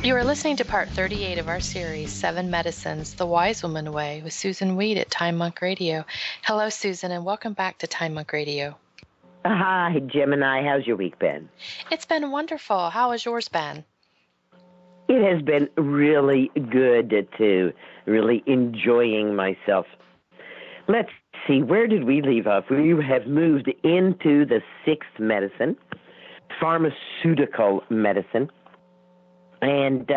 You are listening to part 38 of our series, 7 Medicines, The Wise Woman Way, with Susan Weed at Time Monk Radio. Hello, Susan, and welcome back to Time Monk Radio. Hi, Gemini. How's your week been? It's been wonderful. How has yours been? It has been really good, too. Really enjoying myself. Let's see, where did we leave off? We have moved into the 6th medicine, pharmaceutical medicine. And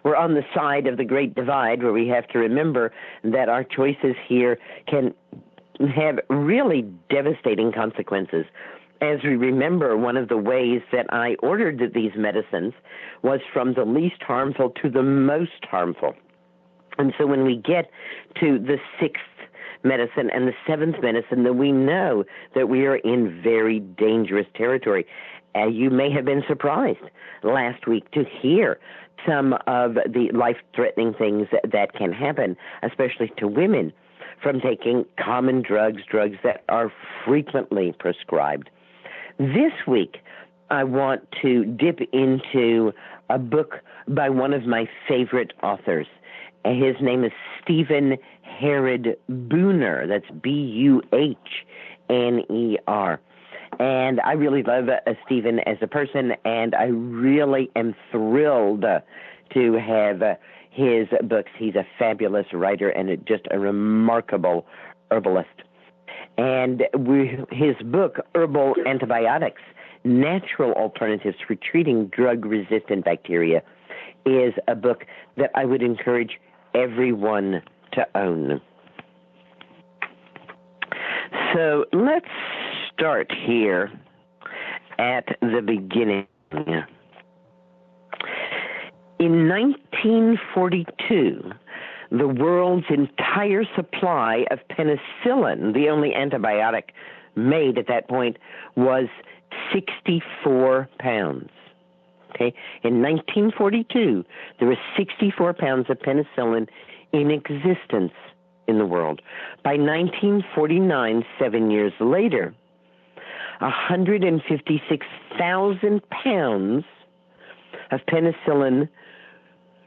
we're on the side of the Great Divide where we have to remember that our choices here can have really devastating consequences. As we remember, one of the ways that I ordered these medicines was from the least harmful to the most harmful. And so when we get to the 6th medicine and the 7th medicine, then we know that we are in very dangerous territory. You may have been surprised last week to hear some of the life-threatening things that can happen, especially to women, from taking common drugs that are frequently prescribed. This week, I want to dip into a book by one of my favorite authors. His name is Stephen Herod Buhner. That's Buhner. And I really love Stephen as a person, and I really am thrilled to have his books. He's a fabulous writer and just a remarkable herbalist. And his book, Herbal Antibiotics, Natural Alternatives for Treating Drug-Resistant Bacteria, is a book that I would encourage everyone to own. So let's start here at the beginning. In 1942, the world's entire supply of penicillin, the only antibiotic made at that point, was 64 pounds. Okay? In 1942, there were 64 pounds of penicillin in existence in the world. By 1949, 7 years later, 156,000 pounds of penicillin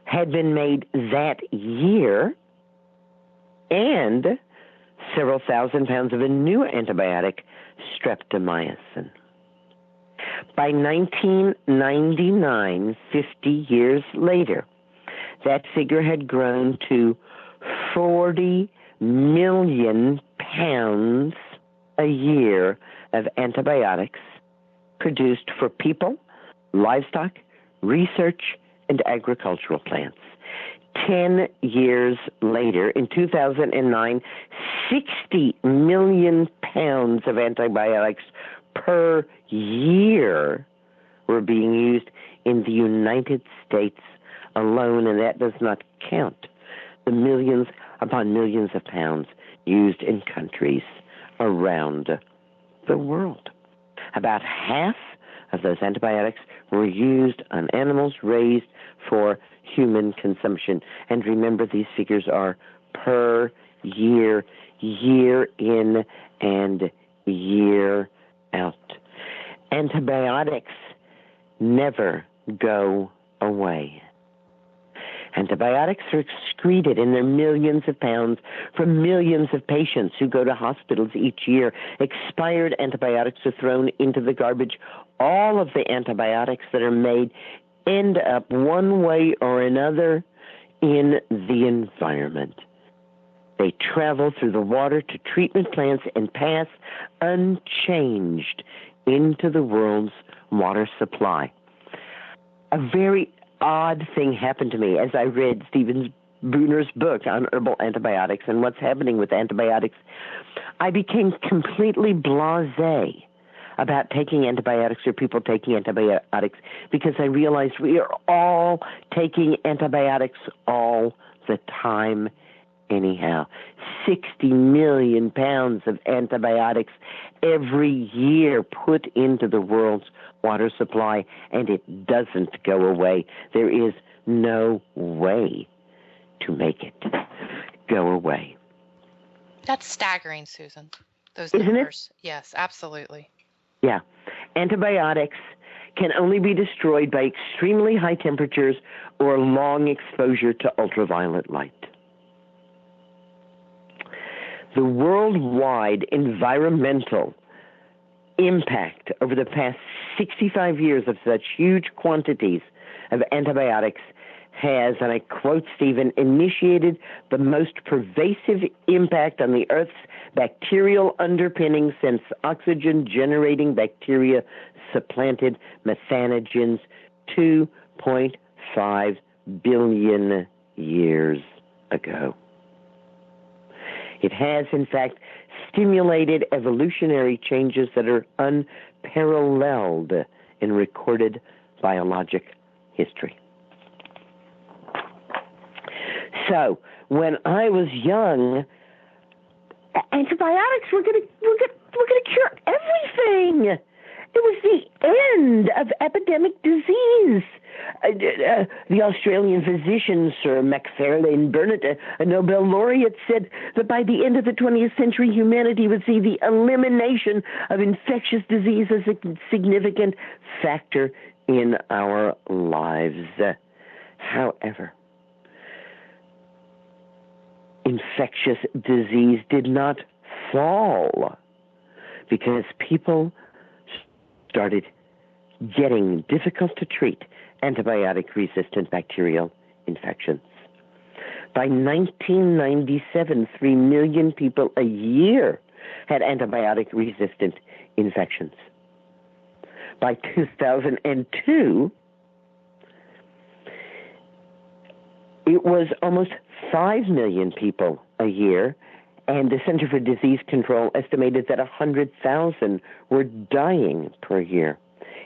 had been made that year, and several thousand pounds of a new antibiotic, streptomycin. By 1999, 50 years later, that figure had grown to 40 million pounds a year of antibiotics produced for people, livestock, research, and agricultural plants. 10 years later, in 2009, 60 million pounds of antibiotics per year were being used in the United States alone, and that does not count the millions upon millions of pounds used in countries around the world. About half of those antibiotics were used on animals raised for human consumption. And remember, these figures are per year, year in and year out. Antibiotics never go away. Antibiotics are excreted in their millions of pounds from millions of patients who go to hospitals each year. Expired antibiotics are thrown into the garbage. All of the antibiotics that are made end up one way or another in the environment. They travel through the water to treatment plants and pass unchanged into the world's water supply. A very odd thing happened to me as I read Stephen Buhner's book on herbal antibiotics and what's happening with antibiotics. I became completely blasé about taking antibiotics or people taking antibiotics because I realized we are all taking antibiotics all the time anyhow. 60 million pounds of antibiotics every year put into the world's water supply, and it doesn't go away. There is no way to make it go away. That's staggering, Susan. Those Isn't numbers. It? Yes, absolutely. Yeah. Antibiotics can only be destroyed by extremely high temperatures or long exposure to ultraviolet light. The worldwide environmental impact over the past 65 years of such huge quantities of antibiotics has, and I quote Stephen, initiated the most pervasive impact on the Earth's bacterial underpinning since oxygen-generating bacteria supplanted methanogens 2.5 billion years ago. It has, in fact, stimulated evolutionary changes that are unparalleled in recorded biologic history. So, when I was young, antibiotics were going to cure everything. It was the end of epidemic disease. The Australian physician, Sir Macfarlane Burnet, a Nobel laureate, said that by the end of the 20th century, humanity would see the elimination of infectious disease as a significant factor in our lives. However, infectious disease did not fall because people started getting difficult to treat antibiotic-resistant bacterial infections. By 1997, 3 million people a year had antibiotic-resistant infections. By 2002, it was almost 5 million people a year, and the Center for Disease Control estimated that 100,000 were dying per year.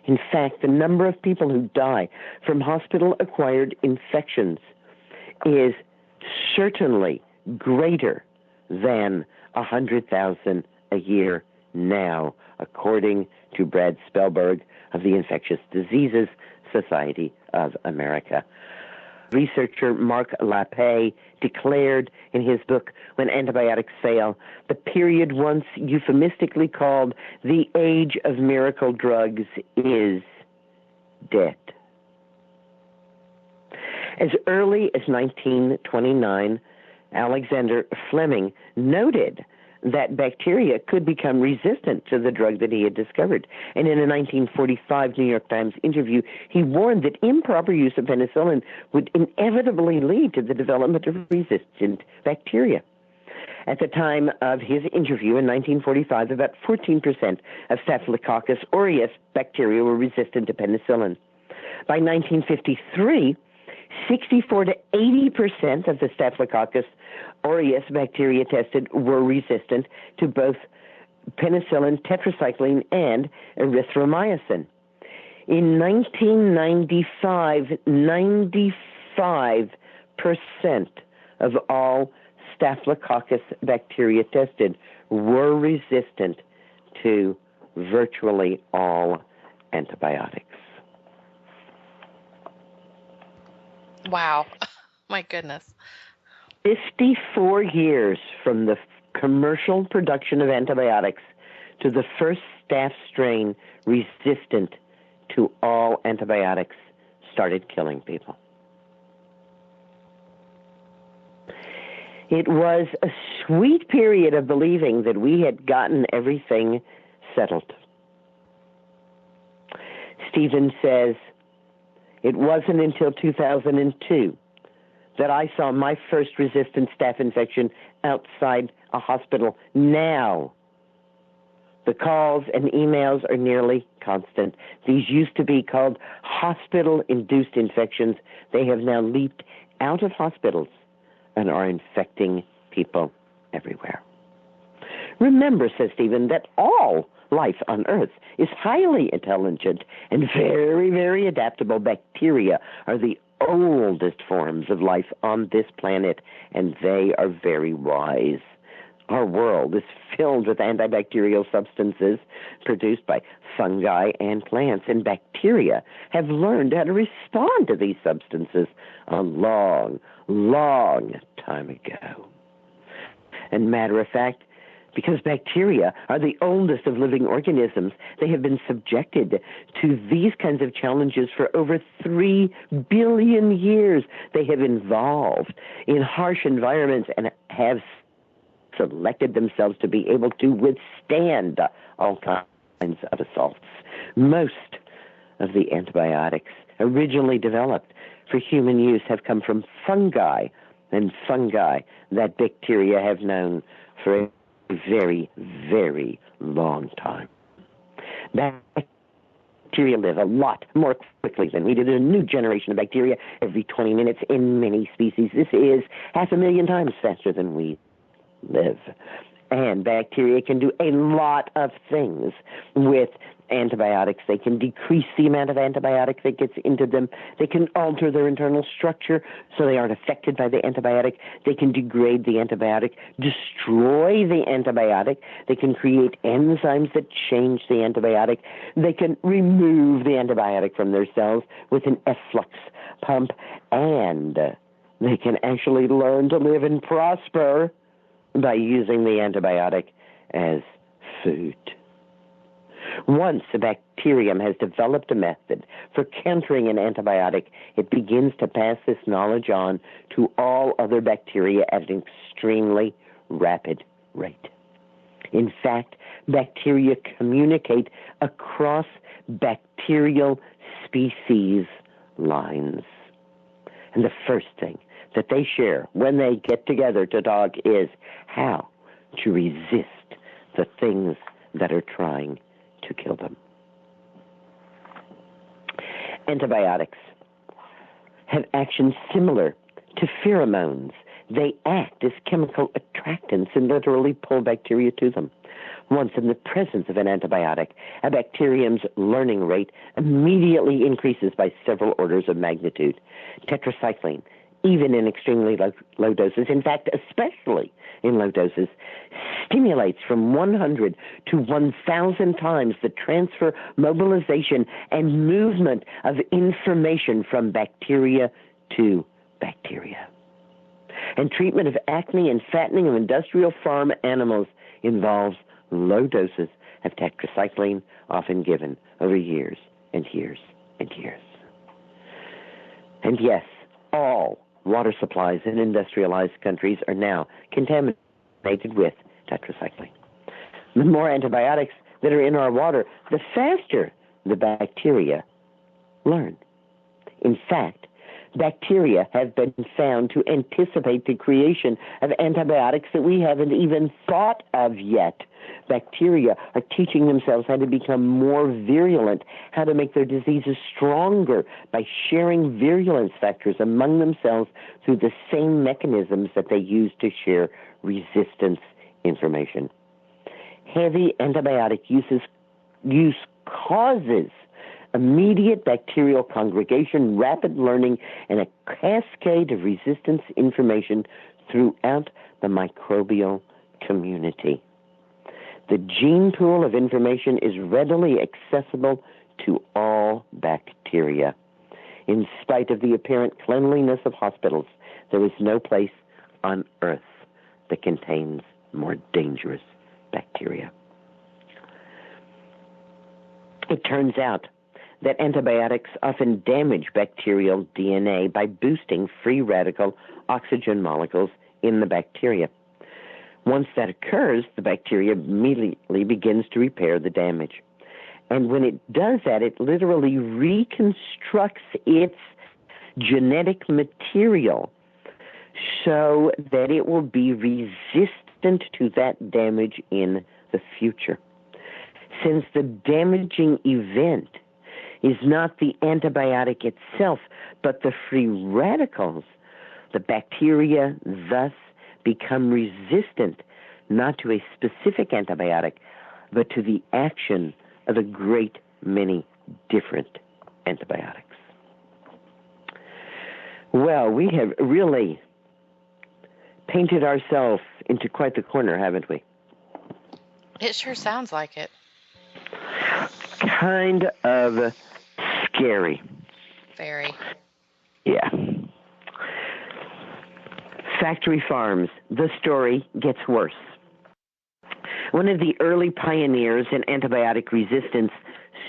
In fact, the number of people who die from hospital-acquired infections is certainly greater than 100,000 a year now, according to Brad Spellberg of the Infectious Diseases Society of America. Researcher Mark Lappé declared in his book, When Antibiotics Fail, the period once euphemistically called the age of miracle drugs is dead. As early as 1929, Alexander Fleming noted that bacteria could become resistant to the drug that he had discovered. And in a 1945 New York Times interview, he warned that improper use of penicillin would inevitably lead to the development of resistant bacteria. At the time of his interview in 1945, about 14% of Staphylococcus aureus bacteria were resistant to penicillin. By 1953, 64 to 80% of the Staphylococcus aureus bacteria tested were resistant to both penicillin, tetracycline, and erythromycin. In 1995, 95% of all Staphylococcus bacteria tested were resistant to virtually all antibiotics. Wow. My goodness. 54 years from the commercial production of antibiotics to the first staph strain resistant to all antibiotics started killing people. It was a sweet period of believing that we had gotten everything settled. Stephen says, it wasn't until 2002 that I saw my first resistant staph infection outside a hospital. Now, the calls and emails are nearly constant. These used to be called hospital-induced infections. They have now leaped out of hospitals and are infecting people everywhere. Remember, says Stephen, that all life on Earth is highly intelligent and very, very adaptable. Bacteria are the oldest forms of life on this planet, and they are very wise. Our world is filled with antibacterial substances produced by fungi and plants, and bacteria have learned how to respond to these substances a long, long time ago. And matter of fact, Because bacteria are the oldest of living organisms. They have been subjected to these kinds of challenges for over 3 billion years. They have evolved in harsh environments and have selected themselves to be able to withstand all kinds of assaults. Most of the antibiotics originally developed for human use have come from fungi, and fungi that bacteria have known for a very, very long time. Bacteria live a lot more quickly than we do. There's a new generation of bacteria every 20 minutes in many species. This is 500,000 times faster than we live. And bacteria can do a lot of things with antibiotics. They can decrease the amount of antibiotic that gets into them. They can alter their internal structure so they aren't affected by the antibiotic. They can degrade the antibiotic, destroy the antibiotic. They can create enzymes that change the antibiotic. They can remove the antibiotic from their cells with an efflux pump. And they can actually learn to live and prosper by using the antibiotic as food. Once a bacterium has developed a method for countering an antibiotic, it begins to pass this knowledge on to all other bacteria at an extremely rapid rate. In fact, bacteria communicate across bacterial species lines. And the first thing that they share when they get together to talk is how to resist the things that are trying to kill them. Antibiotics have actions similar to pheromones. They act as chemical attractants and literally pull bacteria to them. Once in the presence of an antibiotic, a bacterium's learning rate immediately increases by several orders of magnitude. Tetracycline, even in extremely low doses, in fact, especially in low doses, stimulates from 100 to 1,000 times the transfer, mobilization, and movement of information from bacteria to bacteria. And treatment of acne and fattening of industrial farm animals involves low doses of tetracycline, often given over years and years and years. And yes, all water supplies in industrialized countries are now contaminated with tetracycline. The more antibiotics that are in our water, the faster the bacteria learn. In fact, bacteria have been found to anticipate the creation of antibiotics that we haven't even thought of yet. Bacteria are teaching themselves how to become more virulent, how to make their diseases stronger by sharing virulence factors among themselves through the same mechanisms that they use to share resistance information. Heavy antibiotic use causes immediate bacterial congregation, rapid learning, and a cascade of resistance information throughout the microbial community. The gene pool of information is readily accessible to all bacteria. In spite of the apparent cleanliness of hospitals, there is no place on earth that contains more dangerous bacteria. It turns out that antibiotics often damage bacterial DNA by boosting free radical oxygen molecules in the bacteria. Once that occurs, the bacteria immediately begins to repair the damage. And when it does that, it literally reconstructs its genetic material so that it will be resistant to that damage in the future. Since the damaging event is not the antibiotic itself, but the free radicals, the bacteria thus become resistant not to a specific antibiotic, but to the action of a great many different antibiotics. Well, we have really painted ourselves into quite the corner, haven't we? It sure sounds like it. Kind of scary. Very. Yeah. Factory farms, the story gets worse. One of the early pioneers in antibiotic resistance,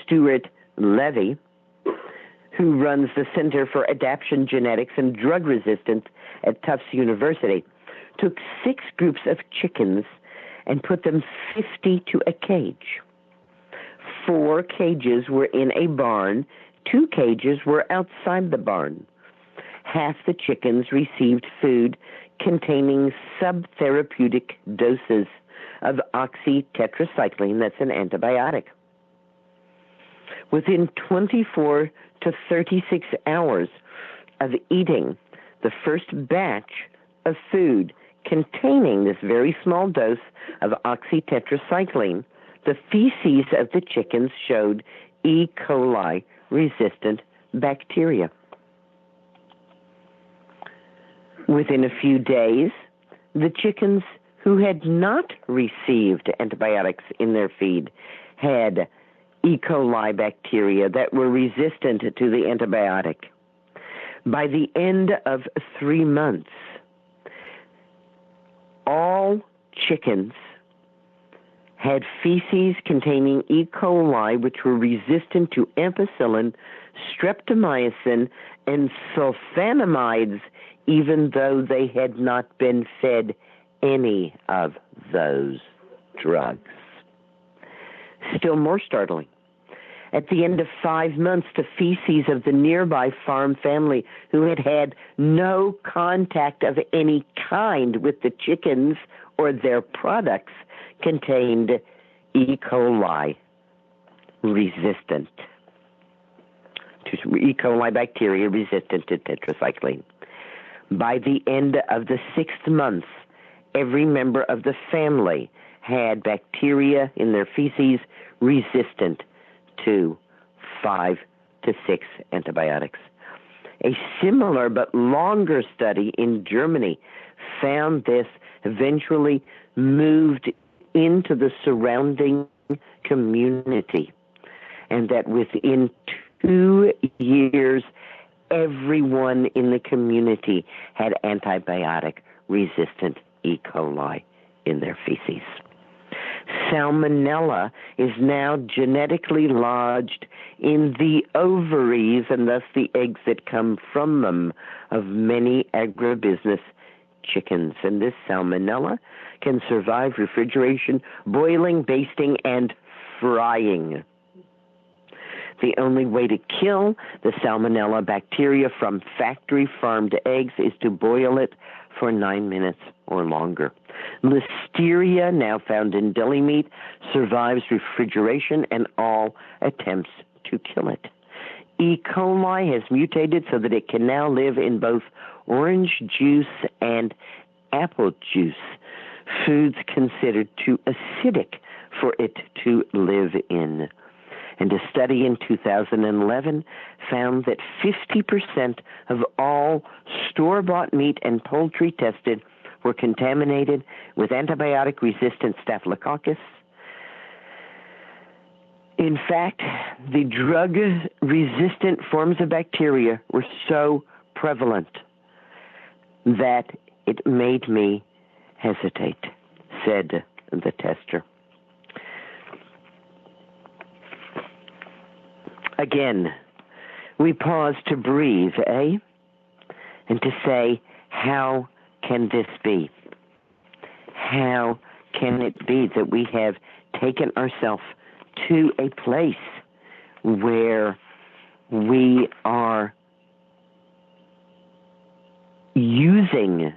Stuart Levy, who runs the Center for Adaptation Genetics and Drug Resistance at Tufts University, took 6 groups of chickens and put them 50 to a cage. 4 cages were in a barn, 2 cages were outside the barn. Half the chickens received food containing subtherapeutic doses of oxytetracycline, that's an antibiotic. Within 24 to 36 hours of eating the first batch of food containing this very small dose of oxytetracycline, the feces of the chickens showed E. coli resistant bacteria. Within a few days, the chickens who had not received antibiotics in their feed had E. coli bacteria that were resistant to the antibiotic. By the end of 3 months, all chickens had feces containing E. coli which were resistant to ampicillin, streptomycin, and sulfonamides, even though they had not been fed any of those drugs. Still more startling, at the end of 5 months, the feces of the nearby farm family who had had no contact of any kind with the chickens or their products contained E. coli resistant to E. coli bacteria resistant to tetracycline. By the end of the 6th month, every member of the family had bacteria in their feces resistant to 5 to 6 antibiotics. A similar but longer study in Germany found this eventually moved into the surrounding community, and that within 2 years, everyone in the community had antibiotic-resistant E. coli in their feces. Salmonella is now genetically lodged in the ovaries, and thus the eggs that come from them, of many agribusiness chickens. And this salmonella can survive refrigeration, boiling, basting, and frying. The only way to kill the salmonella bacteria from factory-farmed eggs is to boil it for 9 minutes or longer. Listeria, now found in deli meat, survives refrigeration and all attempts to kill it. E. coli has mutated so that it can now live in both orange juice and apple juice, foods considered too acidic for it to live in. And a study in 2011 found that 50% of all store-bought meat and poultry tested were contaminated with antibiotic-resistant staphylococcus. In fact, the drug-resistant forms of bacteria were so prevalent that it made me hesitate, said the tester. Again, we pause to breathe, and to say, how can this be? How can it be that we have taken ourselves to a place where we are using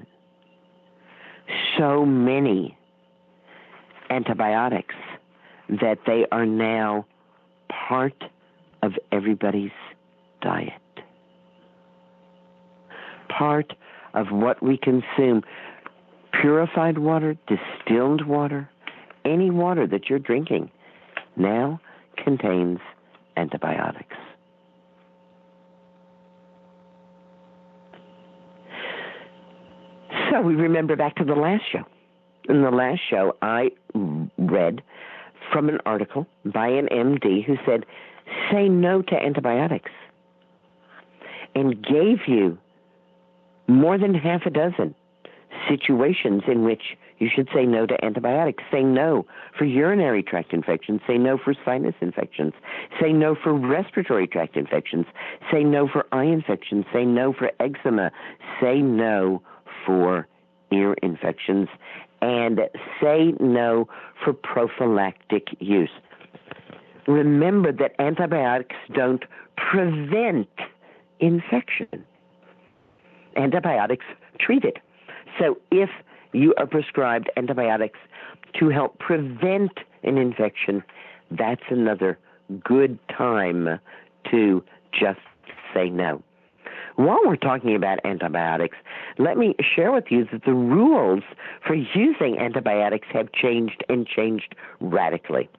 so many antibiotics that they are now part of everybody's diet, part of what we consume? Purified water, distilled water, any water that you're drinking now contains antibiotics. So we remember back to the last show. In the last show, I read from an article by an MD who said, say no to antibiotics, and gave you more than half a dozen situations in which You should say no to antibiotics. Say no for urinary tract infections. Say no for sinus infections. Say no for respiratory tract infections. Say no for eye infections. Say no for eczema. Say no for ear infections. And say no for prophylactic use. Remember that antibiotics don't prevent infection. Antibiotics treat it. So if you are prescribed antibiotics to help prevent an infection, that's another good time to just say no. While we're talking about antibiotics, let me share with you that the rules for using antibiotics have changed and changed radically.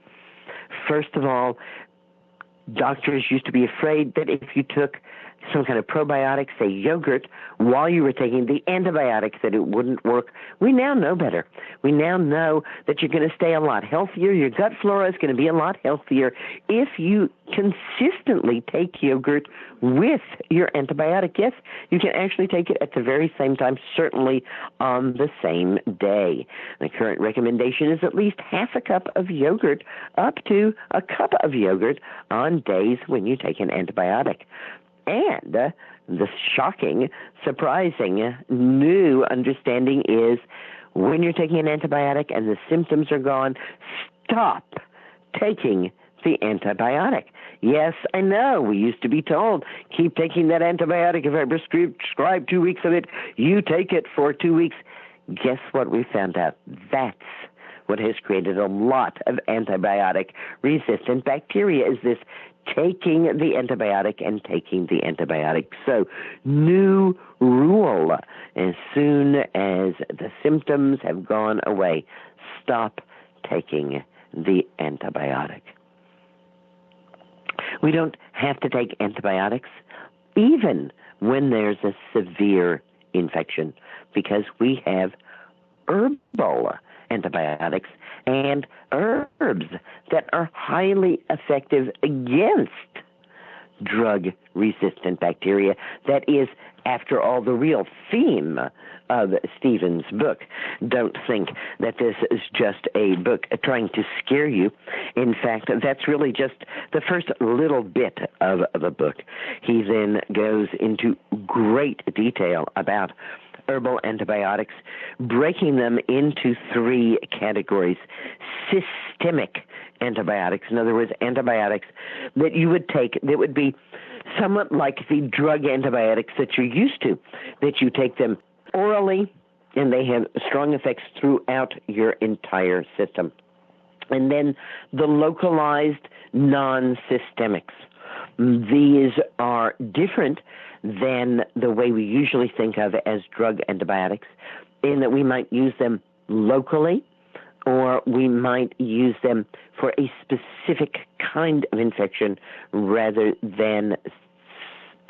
First of all, doctors used to be afraid that if you took some kind of probiotic, say yogurt, while you were taking the antibiotics, that it wouldn't work. We now know better. We now know that you're going to stay a lot healthier. Your gut flora is going to be a lot healthier if you consistently take yogurt with your antibiotic. Yes, you can actually take it at the very same time, certainly on the same day. The current recommendation is at least half a cup of yogurt up to a cup of yogurt on days when you take an antibiotic. And the shocking, surprising, new understanding is when you're taking an antibiotic and the symptoms are gone, stop taking the antibiotic. Yes, I know. We used to be told, keep taking that antibiotic. If I prescribe 2 weeks of it, you take it for 2 weeks. Guess what we found out? That's what has created a lot of antibiotic-resistant bacteria, is this taking the antibiotic and taking the antibiotic. So, new rule: as soon as the symptoms have gone away, stop taking the antibiotic. We don't have to take antibiotics even when there's a severe infection, because we have herbal antibiotics and herbs that are highly effective against drug-resistant bacteria. That is, after all, the real theme of Stephen's book. Don't think that this is just a book trying to scare you. In fact, that's really just the first little bit of the book. He then goes into great detail about herbal antibiotics, breaking them into 3 categories. Systemic antibiotics, in other words, antibiotics that you would take that would be somewhat like the drug antibiotics that you're used to, that you take them orally and they have strong effects throughout your entire system. And then the localized non-systemics. These are different than the way we usually think of as drug antibiotics, in that we might use them locally, or we might use them for a specific kind of infection rather than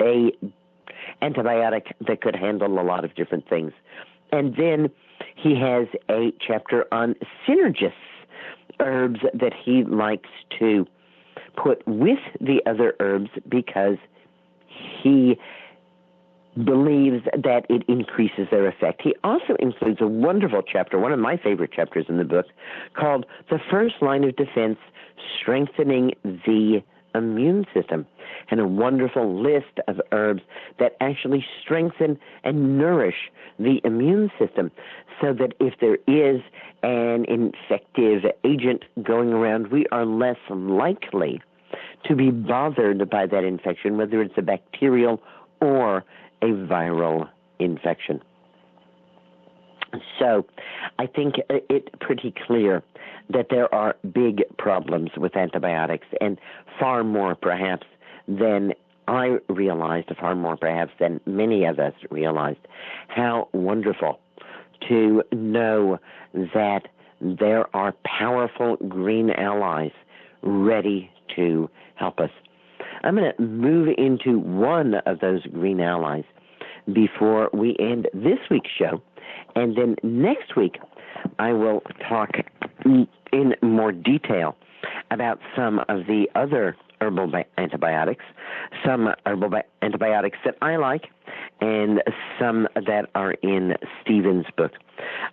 a antibiotic that could handle a lot of different things. And then he has a chapter on synergists, herbs that he likes to put with the other herbs because he believes that it increases their effect. He also includes a wonderful chapter, one of my favorite chapters in the book, called The First Line of Defense, Strengthening the Immune System, and a wonderful list of herbs that actually strengthen and nourish the immune system, so that if there is an infective agent going around, we are less likely to be bothered by that infection, whether it's a bacterial or a viral infection. So I think it's pretty clear that there are big problems with antibiotics, and far more perhaps than I realized, far more perhaps than many of us realized. How wonderful to know that there are powerful green allies ready to help us. I'm going to move into one of those green allies before we end this week's show. And then next week, I will talk in more detail about some of the other herbal antibiotics, some herbal antibiotics that I like, and some that are in Stephen's book,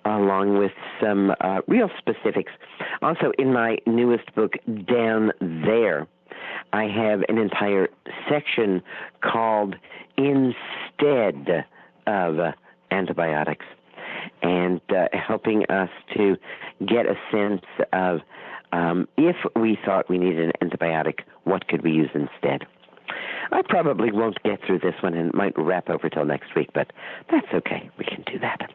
along with some real specifics. Also, in my newest book, Down There, I have an entire section called Instead of Antibiotics, and helping us to get a sense of if we thought we needed an antibiotic, what could we use instead? I probably won't get through this one and might wrap over till next week, but that's okay. We can do that.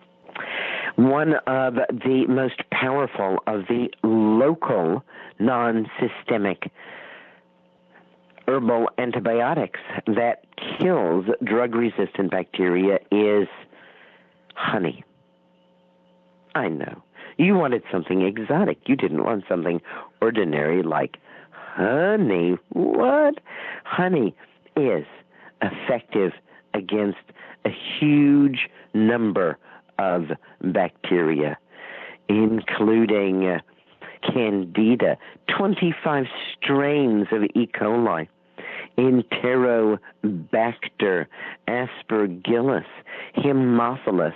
One of the most powerful of the local non-systemic herbal antibiotics that kills drug-resistant bacteria is honey. I know. You wanted something exotic. You didn't want something ordinary like honey. What? Honey is effective against a huge number of bacteria, including Candida, 25 strains of E. coli, Enterobacter, Aspergillus, Haemophilus,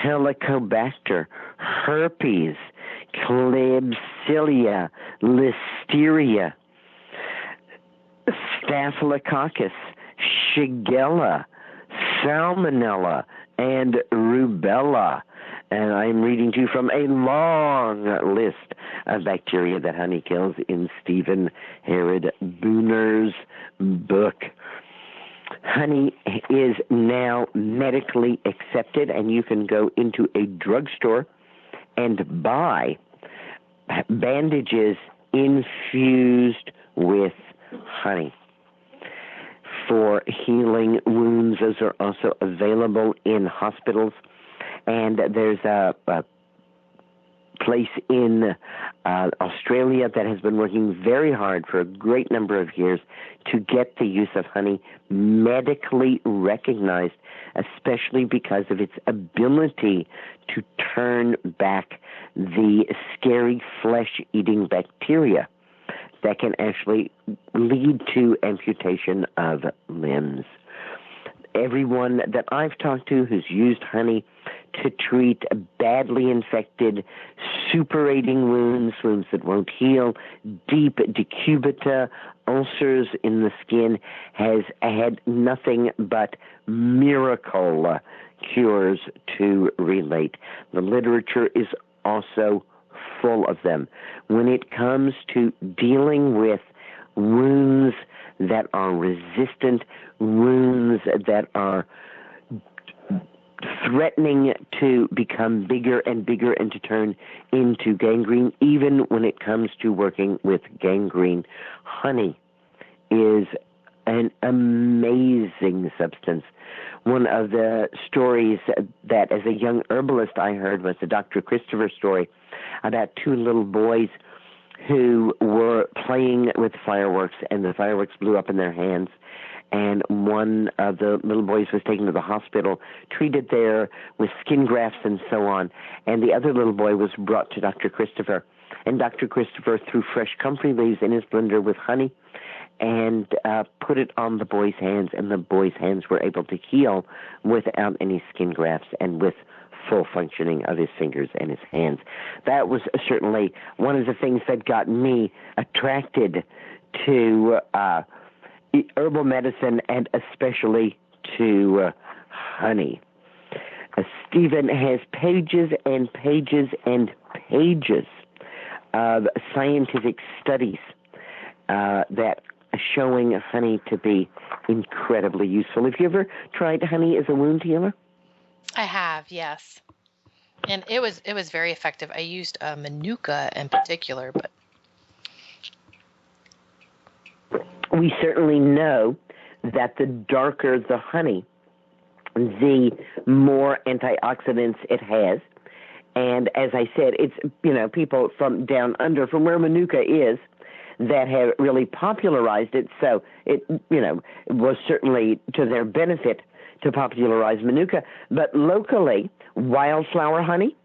Helicobacter, herpes, Klebsiella, Listeria, Staphylococcus, Shigella, Salmonella, and Rubella. And I'm reading to you from a long list of bacteria that honey kills in Stephen Herod Booner's book. Honey is now medically accepted, and you can go into a drugstore and buy bandages infused with honey for healing wounds. Those are also available in hospitals. And there's a place in Australia that has been working very hard for a great number of years to get the use of honey medically recognized, especially because of its ability to turn back the scary flesh-eating bacteria that can actually lead to amputation of limbs. Everyone that I've talked to who's used honey to treat badly infected, suppurating wounds, wounds that won't heal, deep decubita, ulcers in the skin, has had nothing but miracle cures to relate. The literature is also full of them. When it comes to dealing with wounds that are resistant, wounds that are threatening to become bigger and bigger and to turn into gangrene, even when it comes to working with gangrene, honey is an amazing substance. One of the stories that as a young herbalist I heard was the Dr. Christopher story about two little boys who were playing with fireworks, and the fireworks blew up in their hands. And one of the little boys was taken to the hospital, treated there with skin grafts and so on. And the other little boy was brought to Dr. Christopher. And Dr. Christopher threw fresh comfrey leaves in his blender with honey and put it on the boy's hands, and the boy's hands were able to heal without any skin grafts and with full functioning of his fingers and his hands. That was certainly one of the things that got me attracted to herbal medicine, and especially to honey. Stephen has pages and pages and pages of scientific studies that are showing honey to be incredibly useful. Have you ever tried honey as a wound healer? I have, yes. And it was very effective. I used Manuka in particular, but we certainly know that the darker the honey, the more antioxidants it has. And as I said, it's, people from down under, from where Manuka is, that have really popularized it. So it, was certainly to their benefit to popularize Manuka. But locally, wildflower honey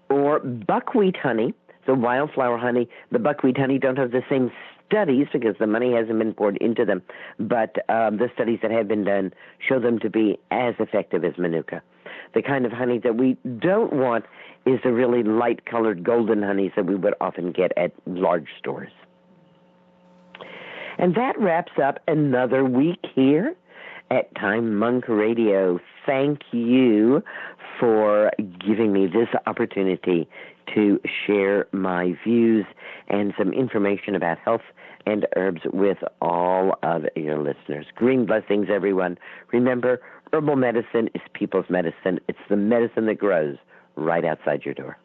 or buckwheat honey, the wildflower honey, the buckwheat honey don't have the same studies, because the money hasn't been poured into them, but the studies that have been done show them to be as effective as Manuka. The kind of honey that we don't want is the really light-colored golden honeys that we would often get at large stores. And that wraps up another week here at Time Monk Radio. Thank you for giving me this opportunity to share my views and some information about health and herbs with all of your listeners. Green blessings, everyone. Remember, herbal medicine is people's medicine. It's the medicine that grows right outside your door.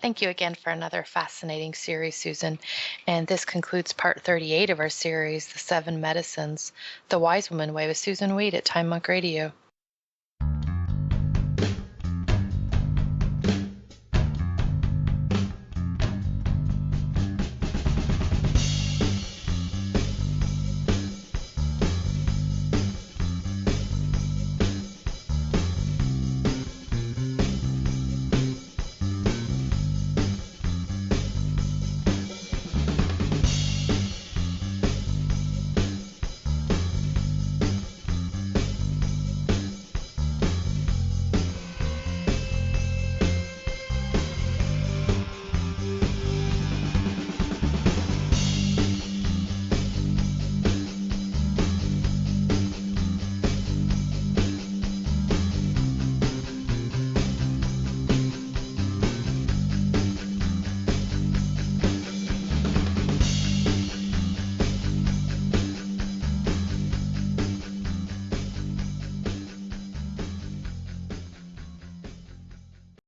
Thank you again for another fascinating series, Susan. And this concludes part 38 of our series, The 7 Medicines, The Wise Woman Way with Susan Weed at Time Monk Radio.